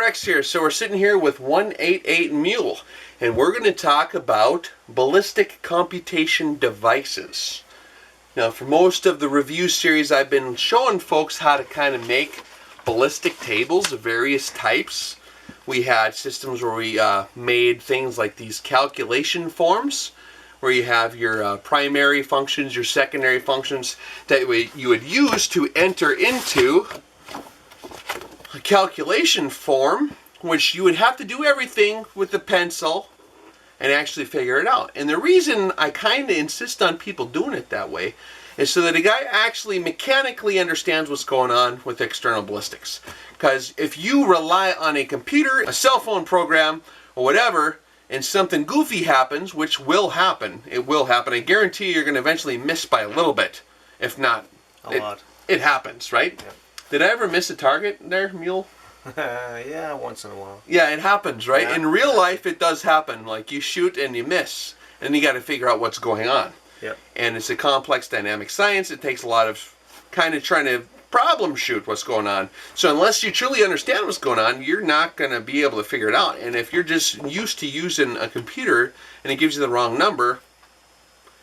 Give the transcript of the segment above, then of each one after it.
Rex here. So we're sitting here with 188 Mule, and we're going to talk about ballistic computation devices. Now, for most of the review series, I've been showing folks how to kind of make ballistic tables of various types. We had systems where we made things like these calculation forms, where you have your primary functions, your secondary functions that you would use to enter into a calculation form, which you would have to do everything with the pencil and actually figure it out. And the reason I kind of insist on people doing it that way is so that a guy actually mechanically understands what's going on with external ballistics. Because if you rely on a computer, a cell phone program, or whatever, and something goofy happens, which will happen, it will happen, I guarantee you're going to eventually miss by a little bit. If not, a lot. It happens, right? Yep. Did I ever miss a target there, Mule? Yeah, once in a while. Yeah, it happens, right? Yeah. In real life, it does happen. Like, you shoot and you miss, and you got to figure out what's going on. Yep. And it's a complex dynamic science. It takes a lot of kind of trying to problem shoot what's going on. So unless you truly understand what's going on, you're not going to be able to figure it out. And if you're just used to using a computer and it gives you the wrong number,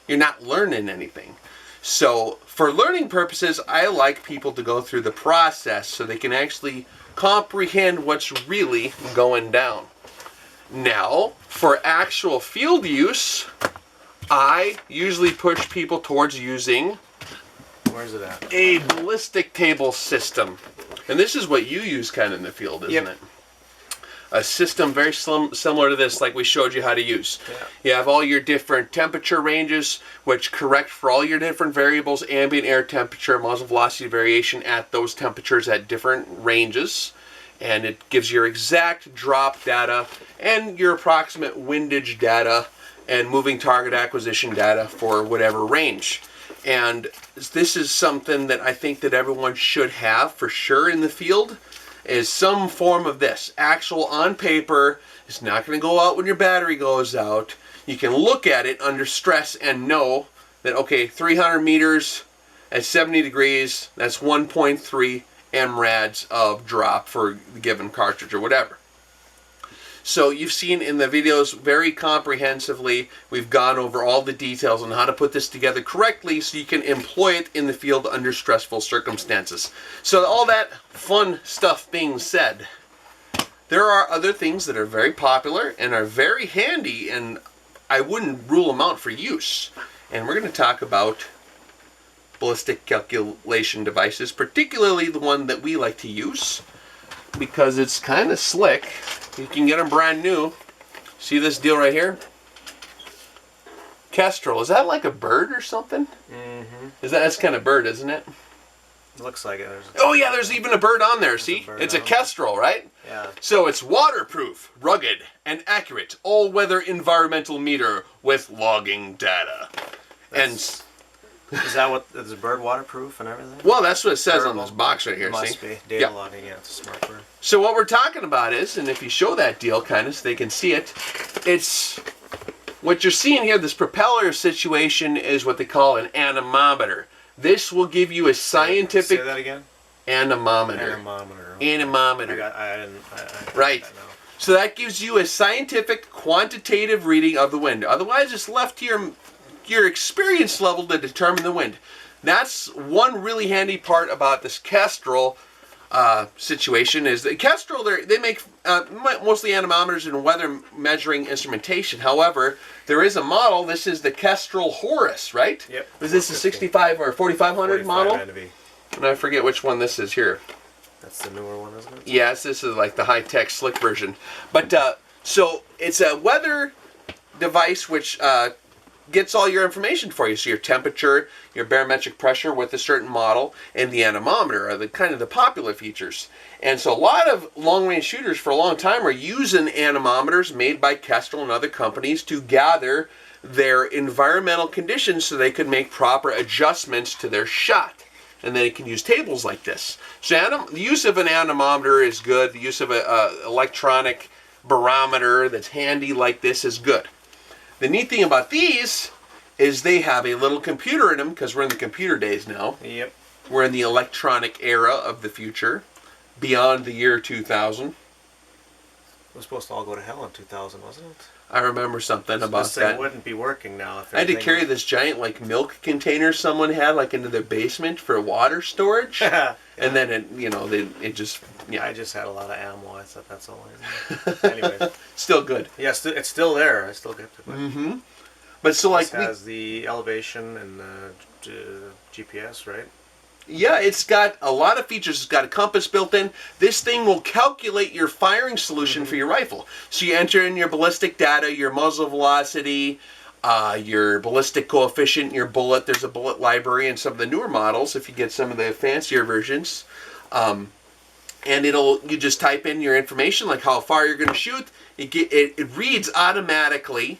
you're not learning anything. So for learning purposes, I like people to go through the process so they can actually comprehend what's really going down. Now, for actual field use, I usually push people towards using Where's it at? a ballistic table system. And this is what you use kind of in the field, isn't it? A system very similar to this, like we showed you how to use. Yeah. You have all your different temperature ranges, which correct for all your different variables, ambient air temperature, muzzle velocity variation at those temperatures at different ranges. And it gives your exact drop data and your approximate windage data and moving target acquisition data for whatever range. And this is something that I think that everyone should have for sure in the field, is some form of this. Actual on paper. It's not going to go out when your battery goes out. You can look at it under stress and know that, okay, 300 meters at 70 degrees, that's 1.3 mrads of drop for the given cartridge or whatever. So you've seen in the videos very comprehensively, we've gone over all the details on how to put this together correctly so you can employ it in the field under stressful circumstances. So all that fun stuff being said, there are other things that are very popular and are very handy, and I wouldn't rule them out for use. And we're going to talk about ballistic calculation devices, particularly the one that we like to use, because it's kind of slick. You can get them brand new. See this deal right here? Kestrel. Is that like a bird or something? Mm-hmm. That's kind of bird, isn't it? Looks like it. Oh yeah, there's even a bird on there, see? It's a Kestrel, right? Yeah. So it's waterproof, rugged, and accurate all-weather environmental meter with logging data. Is that what, is the bird waterproof and everything? Well, that's what it says on this box right here, see? Must be. Data logging, yeah, it's a smart bird. So what we're talking about is, and if you show that deal kind of so they can see it, it's what you're seeing here, this propeller situation is what they call an anemometer. This will give you a scientific... Say that again? Anemometer. Anemometer. Okay. Anemometer. Right. I know. So that gives you a scientific quantitative reading of the wind. Otherwise, it's left to your experience level to determine the wind. That's one really handy part about this Kestrel situation, is that Kestrel, they make mostly anemometers and weather measuring instrumentation. However, there is a model. This is the Kestrel Horus, right? Yep. Is this a 65 or 4500 model? NV. And I forget which one this is here. That's the newer one, isn't it? Yes, this is like the high-tech slick version. But so it's a weather device which gets all your information for you. So your temperature, your barometric pressure with a certain model, and the anemometer are the kind of the popular features. And so a lot of long-range shooters for a long time are using anemometers made by Kestrel and other companies to gather their environmental conditions so they could make proper adjustments to their shot. And then you can use tables like this. So the use of an anemometer is good. The use of an electronic barometer that's handy like this is good. The neat thing about these is they have a little computer in them, because we're in the computer days now. Yep. We're in the electronic era of the future, beyond the year 2000. was supposed to all go to hell in 2000, wasn't it? I remember something about This thing that. wouldn't be working now. If I had to everything carry this giant like milk container someone had like into their basement for water storage, Yeah. and then it just I just had a lot of ammo. I thought that's all I needed. Anyway, still good. yeah, it's still there. I still get to it. Mm-hmm. But so like This has the elevation and GPS, right? yeah, it's got a lot of features. It's got a compass built in. This thing will calculate your firing solution for your rifle. So you enter in your ballistic data, your muzzle velocity, your ballistic coefficient, your bullet. There's a bullet library in some of the newer models if you get some of the fancier versions. And you just type in your information, like how far you're going to shoot. It reads automatically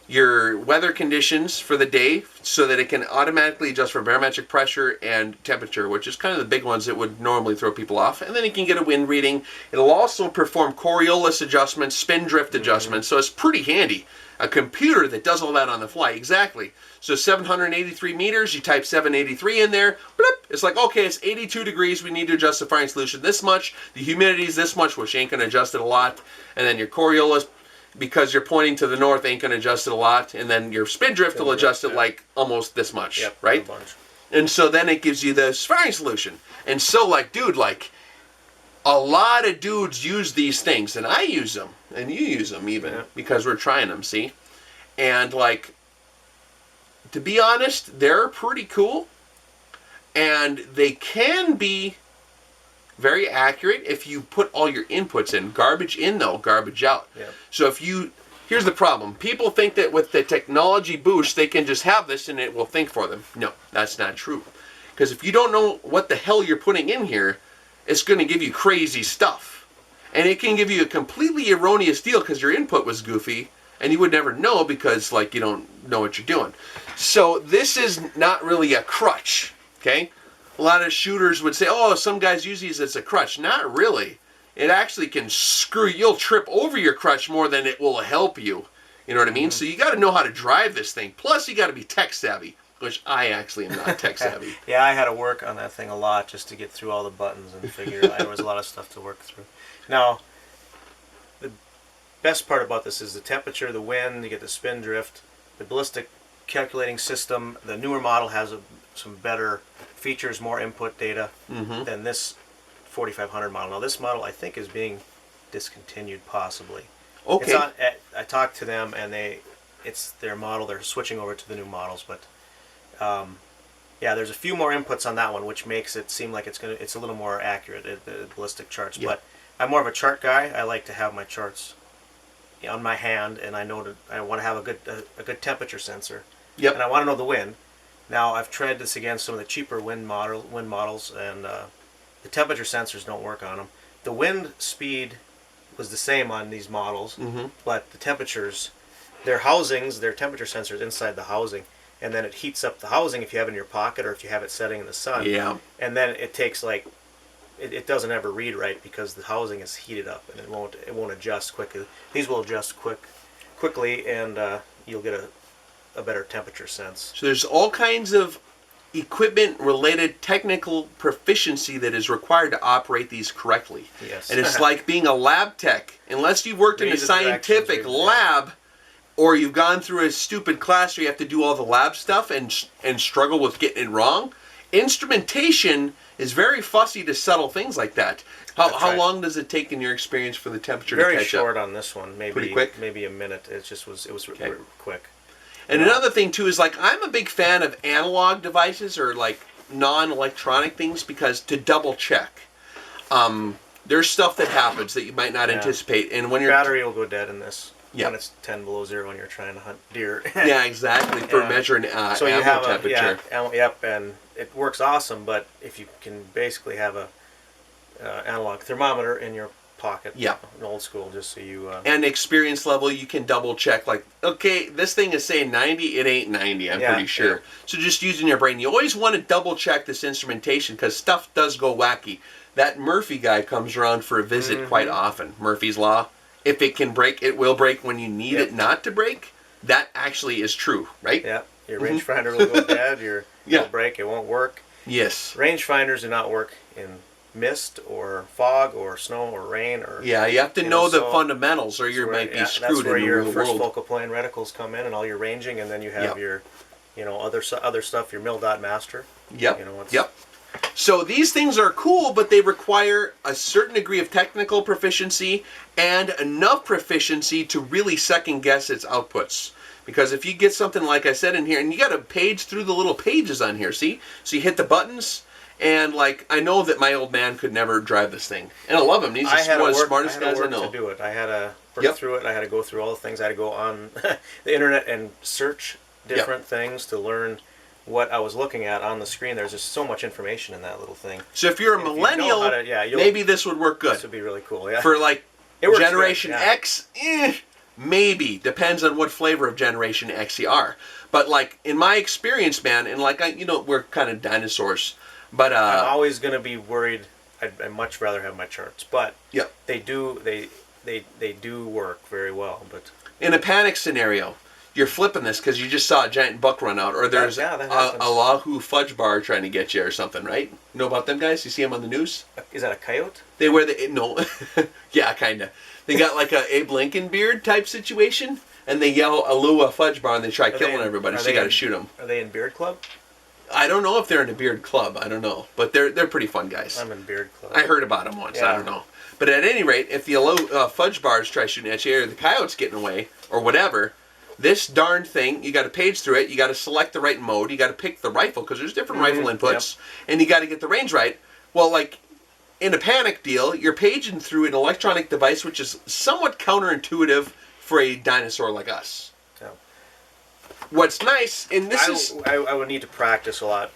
your weather conditions for the day so that it can automatically adjust for barometric pressure and temperature, which is kind of the big ones that would normally throw people off. And then you can get a wind reading. It'll also perform Coriolis adjustments, spin drift adjustments, so it's pretty handy. A computer that does all that on the fly, exactly. So 783 meters, you type 783 in there, bloop, it's like, okay, it's 82 degrees, we need to adjust the firing solution this much, the humidity is this much, which ain't going to adjust it a lot, and then your Coriolis, because you're pointing to the north, ain't going to adjust it a lot, and then your spin drift will adjust it like almost this much, Yep, right? a bunch. And so then it gives you this firing solution. And so like, dude, like, a lot of dudes use these things, and I use them, and you use them even, because we're trying them, see? And like, to be honest, they're pretty cool, and they can be very accurate if you put all your inputs in. Garbage in though, garbage out. Yeah. So here's the problem. People think that with the technology boost, they can just have this and it will think for them. No, that's not true. Because if you don't know what the hell you're putting in here, it's going to give you crazy stuff. And it can give you a completely erroneous deal because your input was goofy, and you would never know because like you don't know what you're doing. So this is not really a crutch, okay? A lot of shooters would say, oh, some guys use these as a crutch. Not really. It actually can screw you. You'll trip over your crutch more than it will help you. You know what I mean? So you got to know how to drive this thing. Plus, you got to be tech savvy, which I actually am not tech savvy. Yeah, I had to work on that thing a lot just to get through all the buttons and figure there was a lot of stuff to work through. Now, the best part about this is the temperature, the wind, you get the spin drift, the ballistic calculating system. The newer model has some better features, more input data than this 4500 model. Now this model I think is being discontinued possibly. Okay. I talked to them and it's their model. They're switching over to the new models, but yeah, there's a few more inputs on that one, which makes it seem like it's a little more accurate, the ballistic charts. Yep. But I'm more of a chart guy. I like to have my charts on my hand, and I want to have a good temperature sensor. Yep. And I want to know the wind. Now I've tried this against some of the cheaper wind models, and the temperature sensors don't work on them. The wind speed was the same on these models, but the temperatures, their temperature sensors inside the housing, and then it heats up the housing if you have it in your pocket or if you have it setting in the sun. Yeah. And then it takes like, it doesn't ever read right because the housing is heated up and it won't adjust quickly. These will adjust quickly, and you'll get a better temperature sense. So there's all kinds of equipment-related technical proficiency that is required to operate these correctly. Yes. And it's like being a lab tech. Unless you've worked in a scientific lab or you've gone through a stupid class where you have to do all the lab stuff and struggle with getting it wrong, instrumentation is very fussy to settle things like that. How long does it take in your experience for the temperature to catch up? Very short on this one. Maybe quick? Maybe a minute. It was quick. And another thing too is like I'm a big fan of analog devices or like non-electronic things because to double check. There's stuff that happens that you might not anticipate, and when your battery will go dead in this. Yeah. When it's 10 below zero when you're trying to hunt deer. Yeah, exactly, for measuring so you ammo have temperature. Yep, and it works awesome, but if you can basically have a analog thermometer in your pocket, Yeah. an old school, just so you... And experience level, you can double check, like, okay, this thing is saying 90, it ain't 90, I'm pretty sure. Yeah. So just using your brain. You always want to double check this instrumentation because stuff does go wacky. That Murphy guy comes around for a visit quite often. Murphy's Law. If it can break, it will break when you need it not to break. That actually is true, right? Yeah, your rangefinder will go dead, it'll break, it won't work. Yes. Rangefinders do not work in mist or fog or snow or rain or Yeah, you have to know the fundamentals, or you might be screwed that's where in the your real first world. focal plane reticles come in and all your ranging, and then you have Yep. your, other stuff, your mil dot master. Yep. It's, Yep. So these things are cool, but they require a certain degree of technical proficiency and enough proficiency to really second guess its outputs. Because if you get something like I said in here, and you got to page through the little pages on here, see? So you hit the buttons, and like I know that my old man could never drive this thing, and I love him. He's one of the smartest guys I know. To do it, I had to work through it. I had to go through all the things. I had to go on the internet and search different things to learn what I was looking at on the screen. There's just so much information in that little thing. So if you're a millennial, maybe this would work good. This would be really cool. Yeah. For like Generation good, yeah. X, maybe depends on what flavor of Generation X you are. But like in my experience, man, and like we're kind of dinosaurs. But I'm always going to be worried. I'd much rather have my charts, but they do work very well. But in a panic scenario, you're flipping this because you just saw a giant buck run out, or there's that a Lahu fudge bar trying to get you or something, right? You know about them guys? You see them on the news? Is that a coyote? They wear yeah, kind of. They got like a Abe Lincoln beard type situation, and they yell Alua fudge bar, and they try killing everybody, so you got to shoot them. Are they in Beard Club? I don't know if they're in a beard club. I don't know, but they're pretty fun guys. I'm in Beard Club. I heard about them once. Yeah. I don't know, but at any rate, if the fudge bars try shooting at you, or the coyote's getting away, or whatever, this darn thing, you got to page through it. You got to select the right mode. You got to pick the rifle because there's different rifle inputs, and you got to get the range right. Well, like in a panic deal, you're paging through an electronic device, which is somewhat counterintuitive for a dinosaur like us. What's nice, and I would need to practice a lot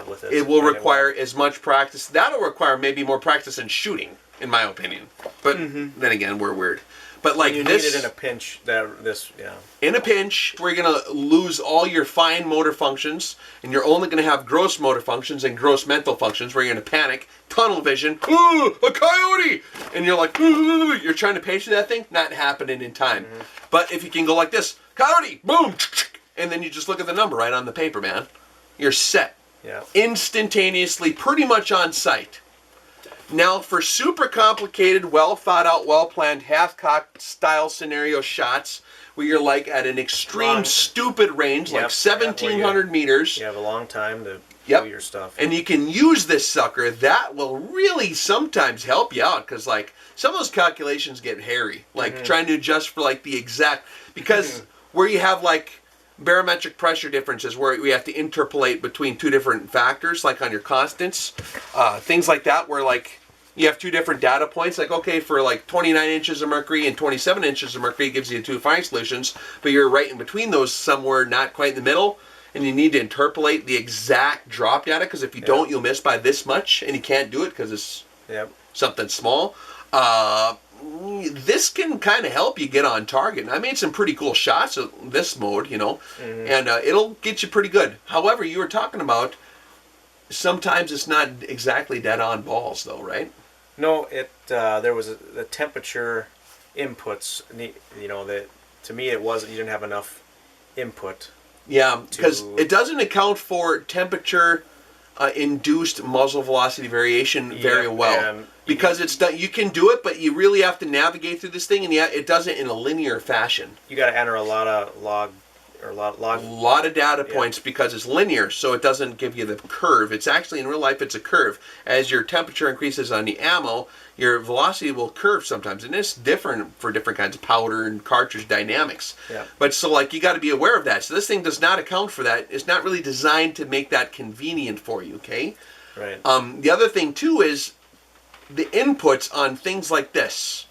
with it. It will require as much practice. That'll require maybe more practice in shooting, in my opinion. But then again, we're weird. But like you this, need it in a pinch. In a pinch, where you're gonna lose all your fine motor functions, and you're only gonna have gross motor functions and gross mental functions, where you're gonna panic, tunnel vision, ooh, a coyote, and you're like, ooh, you're trying to page through that thing, not happening in time. But if you can go like this, coyote, boom, and then you just look at the number right on the paper, man, you're set. Yeah. Instantaneously, pretty much on sight. Now, for super complicated, well thought out, well planned, half-cocked style scenario shots, where you're like at an extreme stupid range, like 1,700 meters. You have a long time to do your stuff. And you can use this sucker. That will really sometimes help you out, because like some of those calculations get hairy. Like trying to adjust for like the exact, because where you have like barometric pressure differences where we have to interpolate between two different factors, like on your constants, things like that, where like you have two different data points, like okay, for like 29 inches of mercury and 27 inches of mercury, it gives you two fine solutions, but you're right in between those somewhere, not quite in the middle, and you need to interpolate the exact drop data, because if you don't, you'll miss by this much, and you can't do it because it's something small. This can kind of help you get on target. And I made some pretty cool shots of this mode, and it'll get you pretty good. However, you were talking about sometimes it's not exactly dead on balls, though, right? No, there was the temperature inputs. That to me it wasn't. You didn't have enough input. Yeah, because it doesn't account for temperature induced muzzle velocity variation very well. Because it's done, you can do it, but you really have to navigate through this thing, and it does it in a linear fashion. You got to enter a lot of log. A lot of data points because it's linear, so it doesn't give you the curve. It's actually, in real life, it's a curve. As your temperature increases on the ammo, your velocity will curve sometimes, and it's different for different kinds of powder and cartridge dynamics. Yeah. But so, like, you got to be aware of that. So this thing does not account for that. It's not really designed to make that convenient for you, okay? Right. The other thing, too, is the inputs on things like this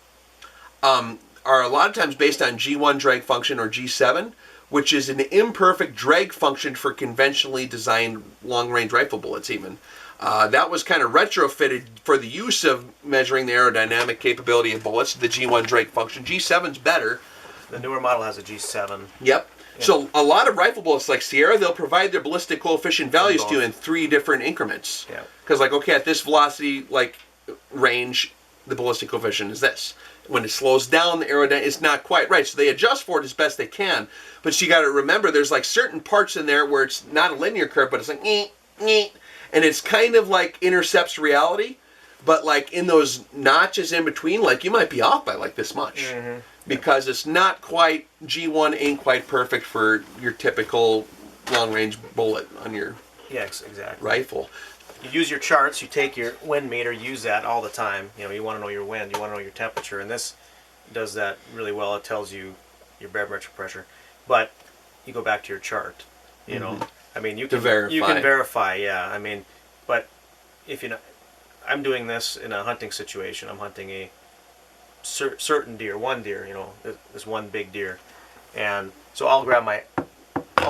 are a lot of times based on G1 drag function or G7, which is an imperfect drag function for conventionally designed long-range rifle bullets even. That was kind of retrofitted for the use of measuring the aerodynamic capability of bullets, the G1 drag function. G7's better. The newer model has a G7. Yep. Yeah. So a lot of rifle bullets like Sierra, they'll provide their ballistic coefficient values to you in 3 different increments. Yeah. Because like, okay, at this velocity range, the ballistic coefficient is this. When it slows down, the aerodynamic is not quite right. So they adjust for it as best they can. But you got to remember, there's like certain parts in there where it's not a linear curve, but it's like, and it's kind of like intercepts reality. But like in those notches in between, like you might be off by like this much. Mm-hmm. Because it's not quite, G1 ain't quite perfect for your typical long-range bullet on your exactly. rifle. You use your charts, you take your wind meter, use that all the time. You know, you want to know your wind, you want to know your temperature, and this does that really well. It tells you your barometric pressure. But you go back to your chart, you know. I mean, you can verify, yeah. I mean, but if you know, I'm doing this in a hunting situation. I'm hunting a certain deer, one deer, you know, this one big deer, and so I'll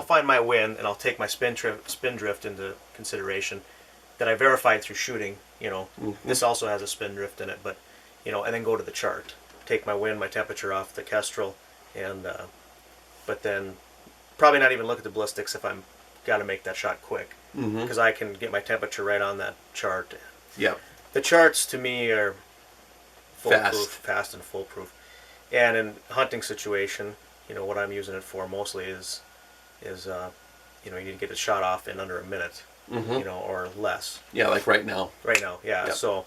find my wind and I'll take my spin drift into consideration that I verified through shooting. You know, this also has a spin drift in it, but you know, and then go to the chart, take my wind, my temperature off the Kestrel, and but then probably not even look at the ballistics if I'm got to make that shot quick, because I can get my temperature right on that chart. Yeah, the charts to me are fast and foolproof. And in hunting situation, you know, what I'm using it for mostly is you know, you need to get a shot off in under a minute, you know, or less. Yeah, like right now. Right now, yeah. Yep. So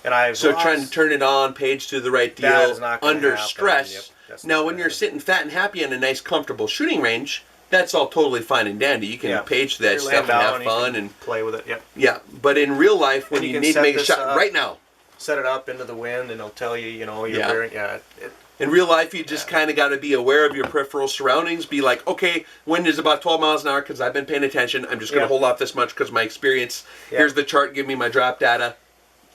trying to turn it on, page to the right deal, that is not gonna under happen. stress. Yep, now, when you're sitting fat and happy in a nice, comfortable shooting range, that's all totally fine and dandy. You can page to that stuff and have fun and play with it. Yep. Yeah, but in real life, when you need to make a shot right now, set it up into the wind, and it'll tell you, you know, you're bearing. In real life, you just kind of got to be aware of your peripheral surroundings. Be like, okay, wind is about 12 miles an hour because I've been paying attention. I'm just going to hold off this much because of my experience. Here's the chart. Give me my drop data.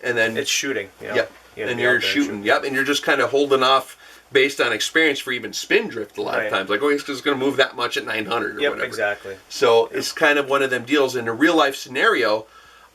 And then it's shooting. You know? Yep. And you're shooting. Yep. And you're just kind of holding off based on experience for even spin drift a lot of times. Like, oh, it's going to move that much at 900 or whatever. Exactly. So it's kind of one of them deals. In a real life scenario,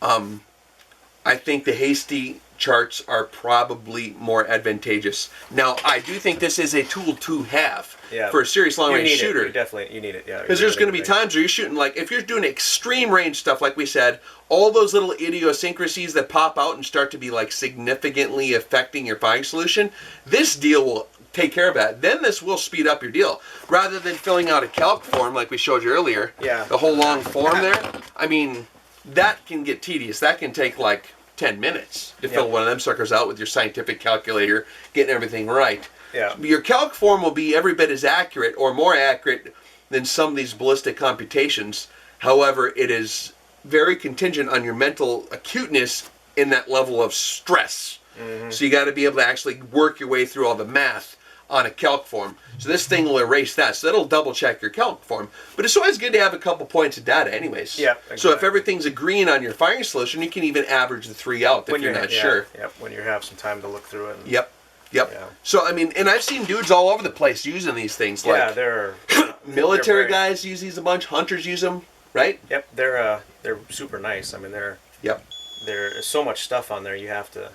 I think the hasty charts are probably more advantageous. Now, I do think this is a tool to have for a serious long-range shooter. You need it, yeah. Because there's going to be times where you're shooting, like, if you're doing extreme range stuff, like we said, all those little idiosyncrasies that pop out and start to be, like, significantly affecting your firing solution, this deal will take care of that. Then this will speed up your deal. Rather than filling out a calc form like we showed you earlier, the whole long form there, I mean, that can get tedious. That can take, like, 10 minutes to fill one of them suckers out with your scientific calculator, getting everything right. Yeah. Your calc form will be every bit as accurate or more accurate than some of these ballistic computations. However, it is very contingent on your mental acuteness in that level of stress. So you got to be able to actually work your way through all the math on a calc form. So this thing will erase that. So that'll double check your calc form. But it's always good to have a couple points of data anyways. Yeah, exactly. So if everything's agreeing on your firing solution, you can even average the 3 out if you're not sure. Yep, when you have some time to look through it. And, Yep. Yeah. So, I mean, and I've seen dudes all over the place using these things. Like, they're... military guys use these a bunch. Hunters use them, right? Yep, they're super nice. I mean, there's so much stuff on there. You have to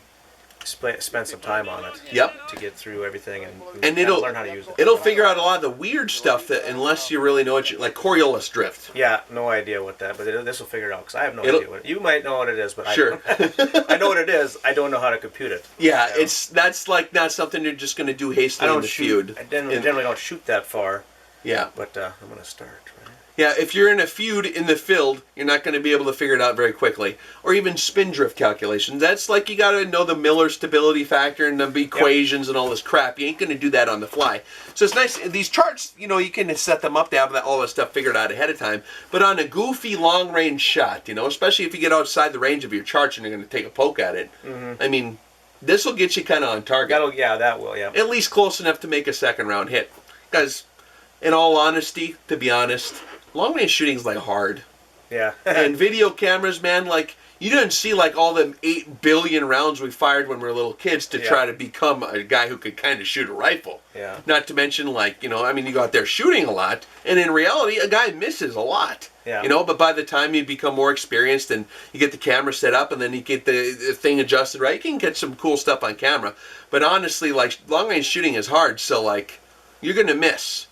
spend some time on it. Yep. To get through everything and it'll learn how to use it. It'll figure out a lot of the weird stuff that unless you really know what like Coriolis drift. Yeah, no idea what that, but this will figure it out because I have no idea what you might know what it is, but I know what it is. I don't know how to compute it. Yeah, that's like not something you're just going to do hastily in the feud. I generally don't shoot that far. Yeah. But I'm going to start. Yeah, if you're in a feud in the field, you're not going to be able to figure it out very quickly. Or even spin drift calculations. That's like you got to know the Miller stability factor and the equations and all this crap. You ain't going to do that on the fly. So it's nice. These charts, you know, you can set them up to have all that stuff figured out ahead of time. But on a goofy long-range shot, you know, especially if you get outside the range of your charts and you're going to take a poke at it, I mean, this will get you kind of on target. That will, yeah. At least close enough to make a second-round hit. Because, in all honesty, to be honest, long-range shooting's like hard. Yeah. And video cameras, man, like, you didn't see like all the 8 billion rounds we fired when we were little kids to try to become a guy who could kind of shoot a rifle. Yeah. Not to mention, like, you know, I mean, you go out there shooting a lot, and in reality, a guy misses a lot. Yeah. You know, but by the time you become more experienced and you get the camera set up and then you get the thing adjusted right, you can get some cool stuff on camera. But honestly, like, long-range shooting is hard, so, like, you're going to miss.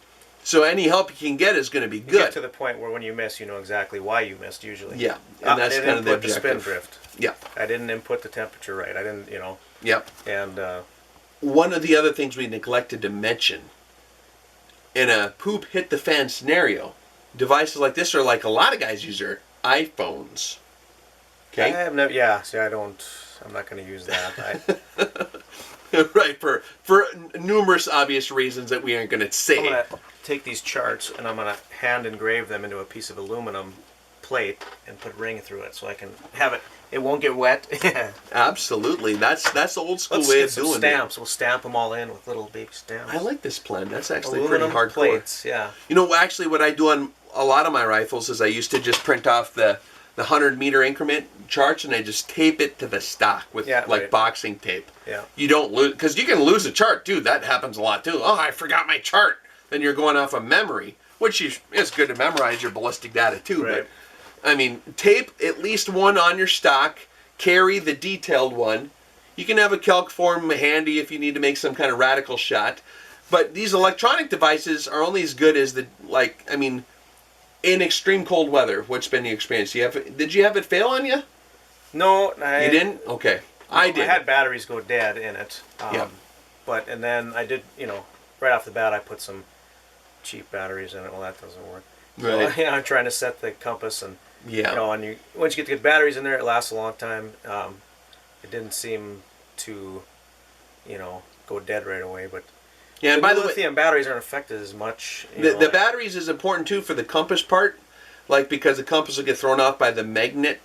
So any help you can get is going to be good. You get to the point where when you miss, you know exactly why you missed usually. Yeah, and that's kind of the objective. I didn't input the spin drift. Yeah. I didn't input the temperature right. I didn't, you know. Yep. And one of the other things we neglected to mention, in a poop hit the fan scenario, devices like this are like a lot of guys use their iPhones. Okay? I have no, see, I don't. I'm not going to use that. Right, for numerous obvious reasons that we aren't going to say. I'm going to take these charts and I'm going to hand engrave them into a piece of aluminum plate and put a ring through it so I can have it. It won't get wet. Absolutely. That's the old school Let's way get of some doing stamps. We'll stamp them all in with little baby stamps. it. I like this plan. That's actually Aluminum pretty hardcore. plates, yeah. You know, actually what I do on a lot of my rifles is I used to just print off the 100-meter increment charts and I just tape it to the stock with boxing tape. Yeah. You don't lose, because you can lose a chart, dude. That happens a lot too. Oh, I forgot my chart. Then you're going off of memory, which is good to memorize your ballistic data too. Right. But I mean, tape at least one on your stock. Carry the detailed one. You can have a calc form handy if you need to make some kind of radical shot. But these electronic devices are only as good as in extreme cold weather, what's been the experience? Did you have it fail on you? No, you didn't? Okay. I did. I had batteries go dead in it. Yeah. And then I did, right off the bat, I put some cheap batteries in it. Well, that doesn't work. Right. So, I'm trying to set the compass and, yeah. And once you get the good batteries in there, it lasts a long time. It didn't seem to, go dead right away, but yeah. And by the way, lithium batteries aren't affected as much. The batteries is important too for the compass part, because the compass will get thrown off by the magnetic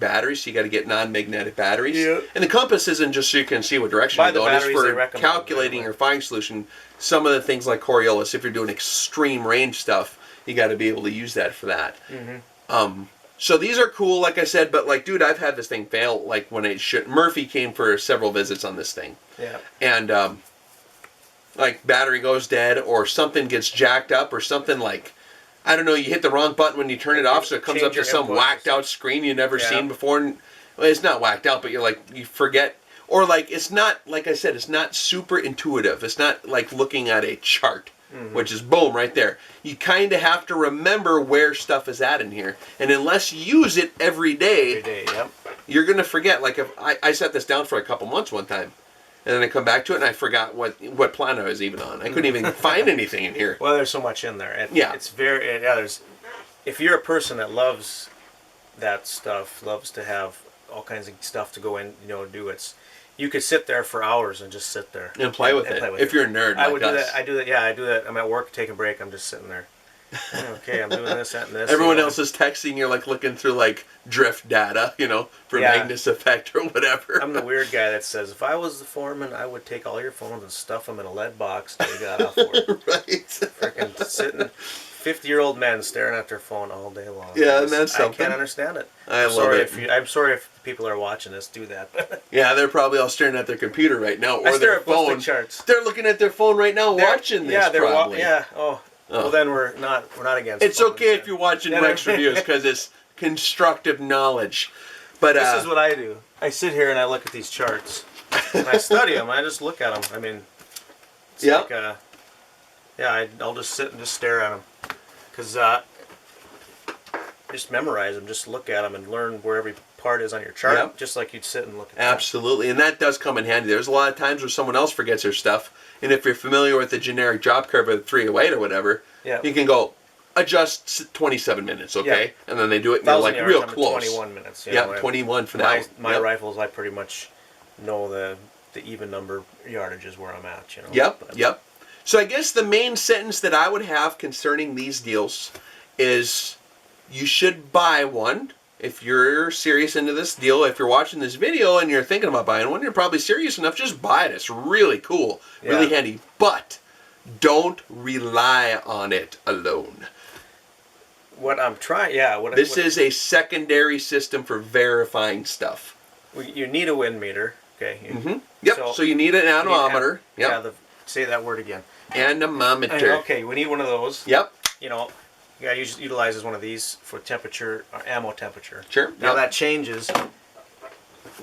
batteries. So you got to get non-magnetic batteries. Yeah. And the compass isn't just so you can see what direction you're going. It's for calculating your firing solution. Some of the things like Coriolis, if you're doing extreme range stuff, you got to be able to use that for that. Mm-hmm. So these are cool, like I said, but dude, I've had this thing fail. When it should. Murphy came for several visits on this thing. Yeah. And battery goes dead, or something gets jacked up, or something I don't know, you hit the wrong button when you turn it off, so it comes up to some whacked out screen you've never seen before. And, well, it's not whacked out, but you forget. Or it's not, like I said, it's not super intuitive. It's not like looking at a chart. Mm-hmm. Which is boom right there. You kind of have to remember where stuff is at in here, and unless you use it every day, yep. You're gonna forget. If I set this down for a couple months one time, and then I come back to it and I forgot what plan I was even on. I couldn't even find anything in here. Well, there's so much in there. It's very if you're a person that loves that stuff, loves to have all kinds of stuff to go in, do you could sit there for hours and just sit there and play with it. If you're a nerd, I would do that. I do that. Yeah, I do that. I'm at work, take a break. I'm just sitting there. Okay, I'm doing this, that, and this. Everyone else is texting. You're looking through drift data, for Magnus effect or whatever. I'm the weird guy that says, if I was the foreman, I would take all your phones and stuff them in a lead box till you got off work. Right. Freaking sitting. 50-year-old men staring at their phone all day long. Yeah, and that's something. I can't understand it. I'm sorry if people are watching this do that. Yeah, they're probably all staring at their computer right now or their phone. Charts. They're looking at their phone right now, watching this. Yeah, they're probably. Oh. Well, then we're not against. It's okay if you're watching Rex reviews because it's constructive knowledge. But this is what I do. I sit here and I look at these charts and I study them. I just look at them. I mean, it's I'll just sit and just stare at them. Because just memorize them, just look at them and learn where every part is on your chart, just like you'd sit and look at that. Absolutely, and that does come in handy. There's a lot of times where someone else forgets their stuff, and if you're familiar with the generic job curve of 308 or whatever, you can go, adjust 27 minutes, okay? And then they do it, and they're real close. 21 minutes. 21 for that. My rifles, I pretty much know the even number yardages where I'm at, Yep. So I guess the main sentence that I would have concerning these deals is you should buy one. If you're serious into this deal, if you're watching this video and you're thinking about buying one, you're probably serious enough, just buy it. It's really cool, really handy. But don't rely on it alone. What I'm trying, This is a secondary system for verifying stuff. You need a wind meter, okay? Yep, so you need an anemometer. Say that word again. Anemometer. Okay, we need one of those. Yep. You gotta utilize one of these for temperature, or ammo temperature. Sure. Now that changes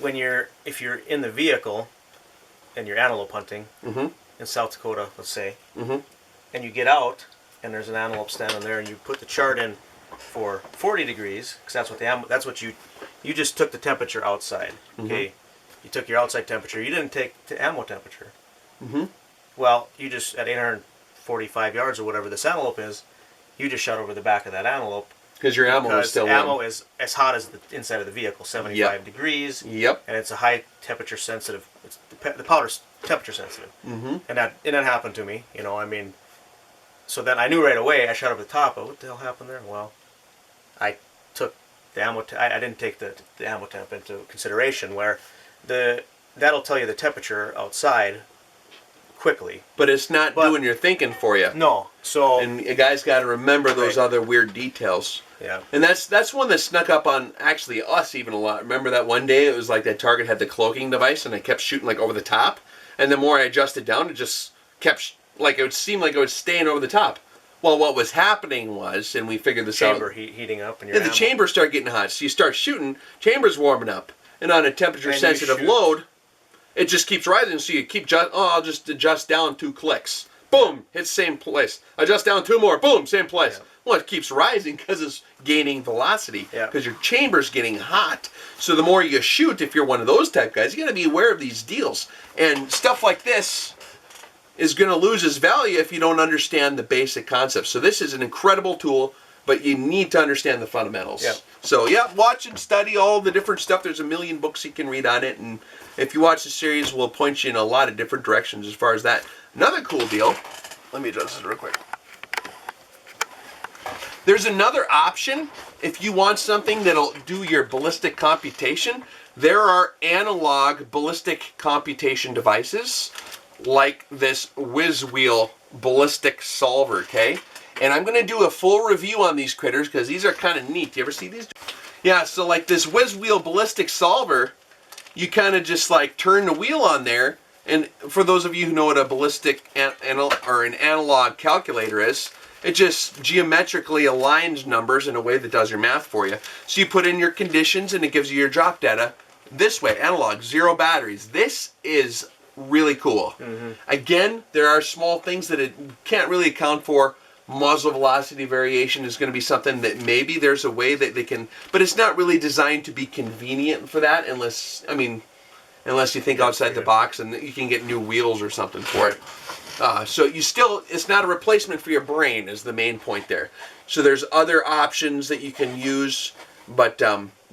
if you're in the vehicle and you're antelope hunting in South Dakota, let's say, and you get out and there's an antelope standing there and you put the chart in for 40 degrees, because that's what you just took the temperature outside. Okay, you took your outside temperature. You didn't take the ammo temperature. Well, you just, at 845 yards or whatever this antelope is, you just shot over the back of that antelope. Because your ammo is still ammo warm. is as hot as the inside of the vehicle, 75 Yep. degrees. Yep. And it's a high temperature sensitive. It's the powder's temperature sensitive. Mm-hmm. And that happened to me. You know, I mean, so then I knew right away. I shot up the top. But what the hell happened there? Well, I took the ammo. I didn't take the ammo temp into consideration. Where that'll tell you the temperature outside quickly. But it's not doing your thinking for you. No. So And a guy's got to remember those other weird details. yeah. And that's one that snuck up on actually us even a lot. Remember that one day it was like that target had the cloaking device and I kept shooting like over the top, and the more I adjusted down, it just kept like it would seem like it was staying over the top. Well, what was happening was, and we figured this out. Chamber heating up, and Yeah, the chamber started getting hot, so you start shooting, chamber's warming up, and on a temperature sensitive load, it just keeps rising. So you keep I'll just adjust down 2 clicks. Boom, hits same place. Adjust down 2 more. Boom, same place. Yeah. Well, it keeps rising because it's gaining velocity. Because your chamber's getting hot. So the more you shoot, if you're one of those type guys, you got to be aware of these deals. And stuff like this is going to lose its value if you don't understand the basic concepts. So this is an incredible tool, but you need to understand the fundamentals. Yep. So yeah, watch and study all the different stuff. There's a million books you can read on it, and if you watch the series, we'll point you in a lot of different directions as far as that. Another cool deal, let me adjust this real quick. There's another option if you want something that'll do your ballistic computation. There are analog ballistic computation devices like this whiz wheel ballistic solver, okay? And I'm going to do a full review on these critters because these are kind of neat. You ever see these? Yeah, so like this whiz wheel ballistic solver, you kind of just like turn the wheel on there. And for those of you who know what a ballistic or an analog calculator is, it just geometrically aligns numbers in a way that does your math for you. So you put in your conditions and it gives you your drop data this way, analog, 0 batteries. This is really cool. Mm-hmm. Again, there are small things that it can't really account for. Muzzle velocity variation is going to be something that maybe there's a way that they can, but it's not really designed to be convenient for that unless you think outside the box and you can get new wheels or something for it. So it's not a replacement for your brain is the main point there. So there's other options that you can use, but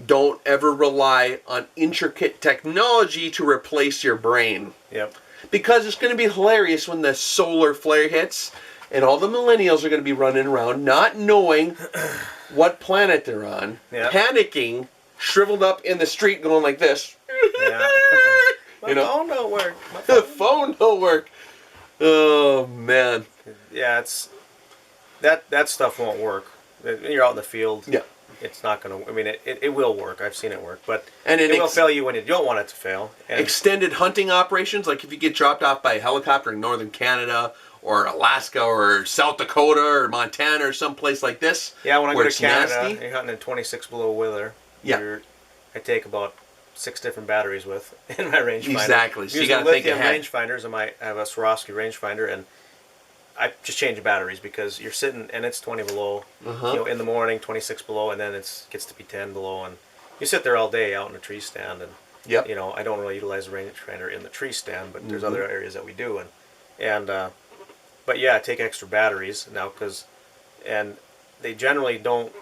don't ever rely on intricate technology to replace your brain. Yep. Because it's going to be hilarious when the solar flare hits and all the millennials are going to be running around not knowing what planet they're on, panicking, shriveled up in the street going like this. Yeah. My phone don't work. The phone don't work. Oh, man. Yeah, it's that stuff won't work. You're out in the field. Yeah. It's not going to, I mean, it will work. I've seen it work, but and it will fail you when you don't want it to fail. And extended hunting operations, like if you get dropped off by a helicopter in northern Canada or Alaska or South Dakota or Montana or someplace like this. Yeah, when I go to Canada, you're hunting in 26 below weather. Yeah. I take about 6 different batteries with in my rangefinder. Exactly. So you got to think ahead. Rangefinders, I have a Swarovski rangefinder, and I just change the batteries because you're sitting and it's 20 below, in the morning, 26 below, and then it gets to be 10 below, and you sit there all day out in a tree stand, and I don't really utilize the rangefinder in the tree stand, but there's other areas that we do, but yeah, take extra batteries now and they generally don't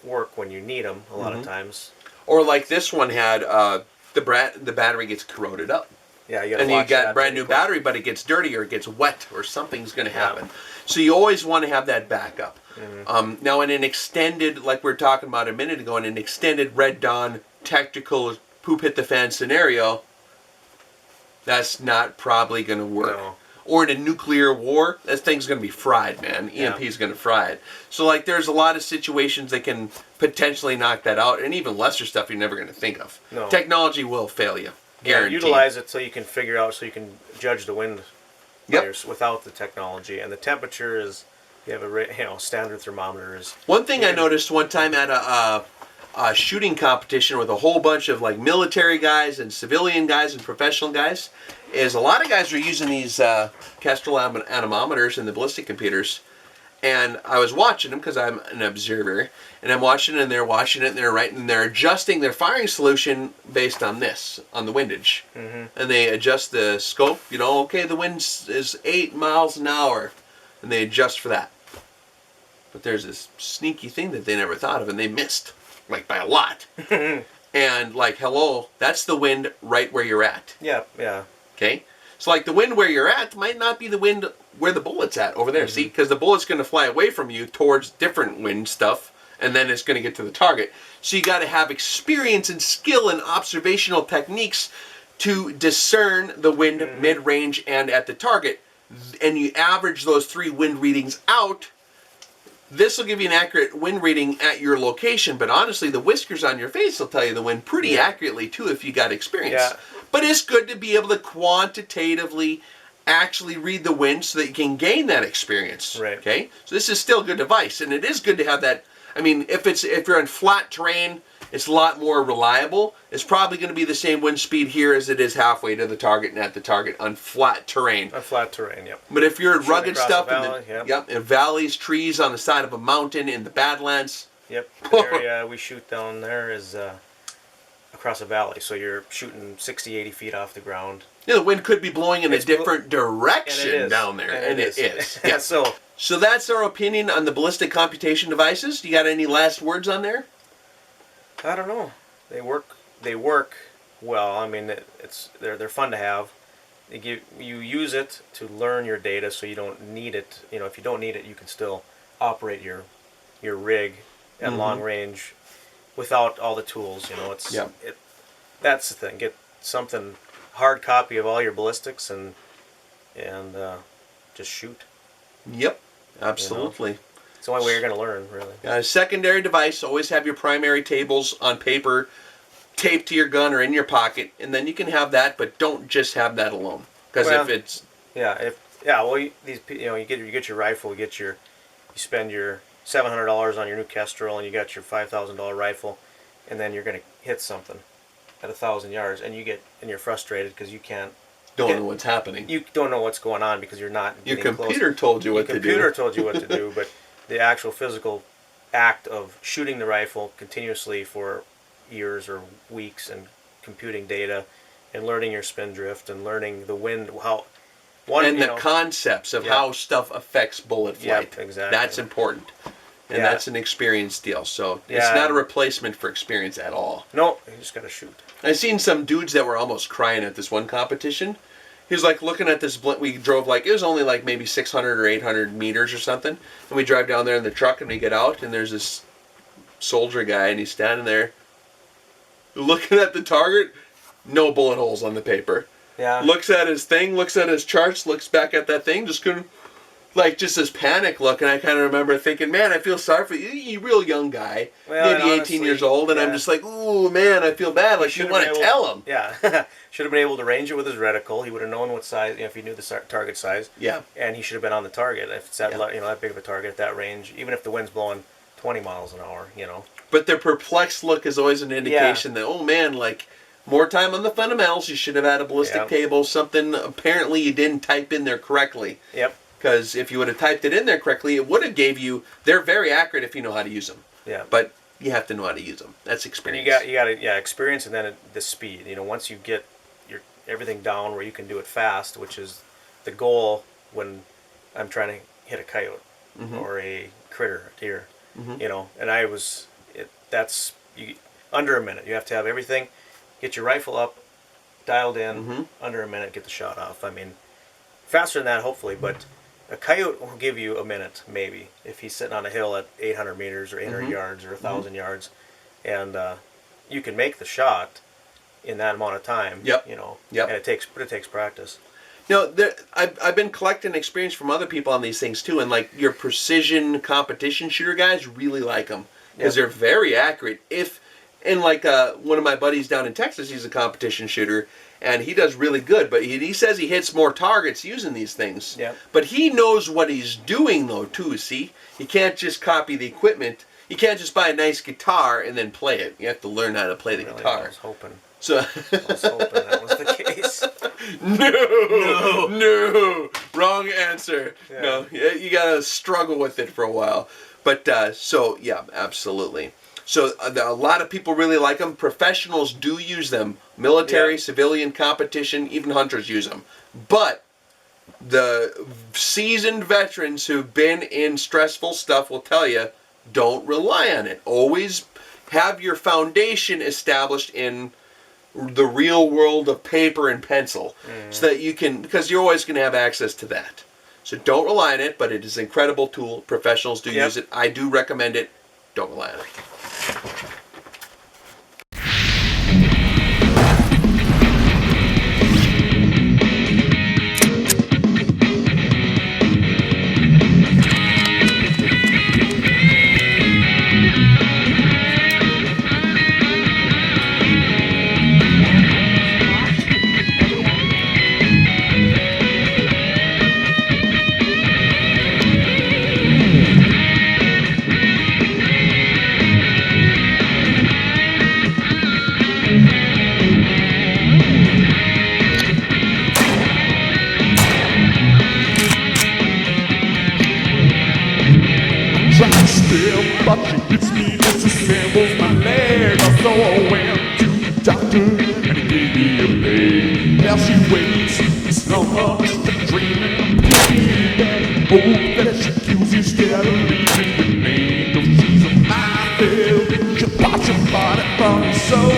work when you need them a lot of times. Or like this one had the battery gets corroded up. Yeah, you got brand new battery, but it gets dirty or it gets wet or something's going to happen. So you always want to have that backup. Mm-hmm. Now, in an extended, like we were talking about a minute ago, in an extended Red Dawn tactical poop hit the fan scenario, that's not probably going to work. No. Or in a nuclear war, that thing's going to be fried, man. EMP's going to fry it. So, like, there's a lot of situations that can potentially knock that out, and even lesser stuff you're never going to think of. No. Technology will fail you. Yeah, utilize it so you can figure out, so you can judge the wind without the technology. And the temperature is, you have a standard thermometer is. One thing I noticed one time at a shooting competition with a whole bunch of like military guys and civilian guys and professional guys is a lot of guys are using these Kestrel anemometers and the ballistic computers. And I was watching them because I'm an observer, and I'm watching it, and they're watching it, and they're writing, and they're adjusting their firing solution based on this, on the windage. Mm-hmm. And they adjust the scope, okay, the wind is 8 miles an hour, and they adjust for that. But there's this sneaky thing that they never thought of, and they missed, like by a lot. And like, hello, that's the wind right where you're at. Yeah, yeah. Okay? So like the wind where you're at might not be the wind where the bullet's at over there, see? Because the bullet's going to fly away from you towards different wind stuff, and then it's going to get to the target. So you got to have experience and skill and observational techniques to discern the wind mid-range and at the target. And you average those 3 wind readings out. This will give you an accurate wind reading at your location, but honestly, the whiskers on your face will tell you the wind pretty accurately too if you got experience. Yeah. But it's good to be able to quantitatively actually read the wind so that you can gain that experience. Right. Okay? So this is still good advice, and it is good to have that. I mean, if you're on flat terrain, it's a lot more reliable. It's probably going to be the same wind speed here as it is halfway to the target and at the target on flat terrain. On flat terrain, yep. But if you're Shooting rugged across stuff, a valley, in valleys, trees on the side of a mountain, in the Badlands. Yep. The area we shoot down there is across a valley, so you're shooting 60, 80 feet off the ground. Yeah, the wind could be blowing in a different direction down there, and it is. Yeah. So that's our opinion on the ballistic computation devices. You got any last words on there? I don't know. They work well. I mean, they're fun to have. You use it to learn your data, so you don't need it. You know, if you don't need it, you can still operate your rig at long range without all the tools. You know, that's the thing. Get something hard copy of all your ballistics and just shoot. Yep, absolutely. You know? It's the only way you're going to learn, really. A secondary device, always have your primary tables on paper taped to your gun or in your pocket, and then you can have that, but don't just have that alone. Because if it's... you get your rifle, you spend your $700 on your new Kestrel, and you got your $5,000 rifle, and then you're going to hit something at 1,000 yards, and you're frustrated because you can't... Don't know what's happening. You don't know what's going on because you're not Your computer told you what to do. Your computer told you what to do, but the actual physical act of shooting the rifle continuously for years or weeks and computing data and learning your spin drift and learning the wind, concepts of how stuff affects bullet flight. Yep, exactly. That's important. And that's an experience deal. So it's not a replacement for experience at all. No, you just got to shoot. I've seen some dudes that were almost crying at this one competition. He was like looking at this, we drove it was only like maybe 600 or 800 meters or something. And we drive down there in the truck and we get out and there's this soldier guy and he's standing there looking at the target, no bullet holes on the paper. Yeah. Looks at his thing, looks at his charts, looks back at that thing, just couldn't, just this panic look. And I kind of remember thinking, man, I feel sorry for you. You're a real young guy, maybe honestly, 18 years old, and I'm just like, ooh, man, I feel bad. Like, you want to tell him. Yeah. Should have been able to range it with his reticle. He would have known what size, if he knew the target size. Yeah. And he should have been on the target. If it's that, that big of a target at that range, even if the wind's blowing 20 miles an hour, But their perplexed look is always an indication that, oh, man, more time on the fundamentals. You should have had a ballistic table, something apparently you didn't type in there correctly. Yep. Because if you would have typed it in there correctly, it would have gave you... They're very accurate if you know how to use them. Yeah. But you have to know how to use them. That's experience. And you got experience, and then the speed. Once you get everything down where you can do it fast, which is the goal when I'm trying to hit a coyote or a critter, a deer. And that's under a minute. You have to have everything. Get your rifle up, dialed in, under a minute, get the shot off. I mean, faster than that, hopefully, but a coyote will give you a minute, maybe, if he's sitting on a hill at 800 meters or 800 yards or 1,000 yards, and you can make the shot in that amount of time. Yep. And it takes practice. I've been collecting experience from other people on these things too, and your precision competition shooter guys really like them because they're very accurate. One of my buddies down in Texas, he's a competition shooter, and he does really good, but he says he hits more targets using these things. Yeah. But he knows what he's doing, though, too, see? He can't just copy the equipment. You can't just buy a nice guitar and then play it. You have to learn how to play the guitar. I was hoping. So I was hoping that was the case. No. Wrong answer. Yeah. No, you got to struggle with it for a while. But, absolutely. So a lot of people really like them. Professionals do use them. Military, civilian, competition, even hunters use them. But The seasoned veterans who've been in stressful stuff will tell you, don't rely on it. Always have your foundation established in the real world of paper and pencil, so that you can, because you're always going to have access to that. So don't rely on it, but it is an incredible tool. Professionals do use it. I do recommend it. Don't rely on it. But she gets me, disassembles my leg. So I went to the doctor and he gave me a leg. Now she waits, it's no more just a dream and a pain. Oh, that she kills instead of leaving with me. No, she's a minefield. She'll bite your body from your soul.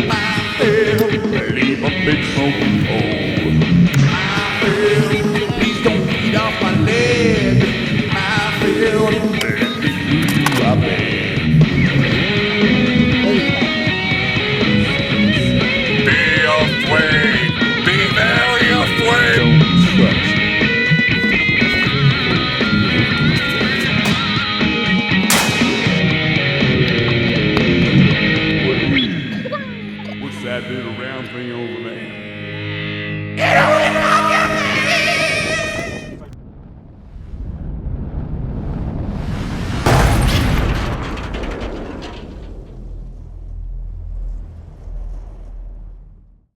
Minefield, leave a big smoking hole. Minefield, please don't beat off my leg. Minefield, let me through, I beg. Be afraid, be very afraid. Don't trust. What's that little round thing over